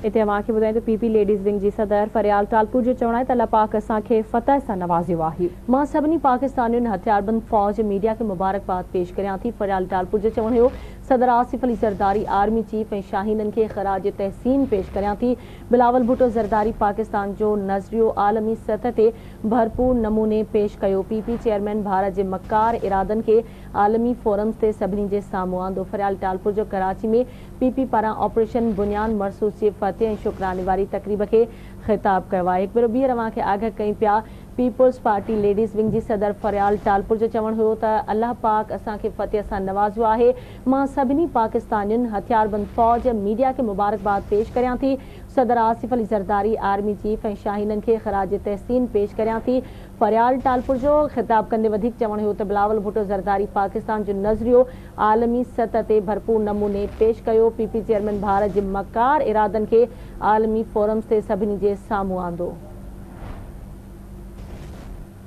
इते अवांखे ॿुधायूं त पीपी लेडीज़ विंग जी सदर फरियाल टालपुर जो चवणु आहे त अल्लाह पाक असांखे फतह सां नवाज़ियो आहे। मां सभिनी पाकिस्तानियुनि हथियारबंद फ़ौज मीडिया खे मुबारकबाद पेश करियां थी। फरियाल टालपुर जो चवणु हुयो सदर आसिफ अली ज़रदारी आर्मी चीफ ऐं शाहीननि खे ख़राज तहसीन पेश करियां थी। बिलावल भुट्टो ज़रदारी पाकिस्तान जो नज़रियो आलमी सतह ते भरपूर नमूने पेश कयो। पीपी चेयरमैन भारत जे मकार इरादनि खे आलमी फोरम्स ते सभिनी जे साम्हूं आंदो। फरियाल टालपुर जो कराची में पीपी पारां ऑपरेशन बुनियाद मरसूस जे फतेह ऐं शुक्राने वारी तकरीब खे ख़िताब कयो आहे। हिकु भेरो ॿीहर अव्हांखे आगाह कयूं पिया। पीपल्स पार्टी लेडीज़ विंग जी सदर फरियाल टालपुर जो चवणु हुयो त अल्लाह पाक असांखे फतेह सां नवाज़ियो आहे। मां सभिनी पाकिस्तानियुनि हथियारबंद फ़ौज मीडिया खे मुबारकबाद पेश करियां थी। सदर आसिफ अली ज़रदारी आर्मी चीफ ऐं शाहीननि खे ख़राज तहसीन पेश करियां थी। फरियाल टालपुर जो ख़िताब कंदे वधीक चवणु हुयो त बिलावल भुट्टो ज़रदारी पाकिस्तान जो नज़रियो आलमी सतह ते भरपूर नमूने पेश कयो। पीपी चेयरमैन भारत जे मकार इरादनि खे आलमी फोरम्स ते सभिनी जे साम्हूं आंदो।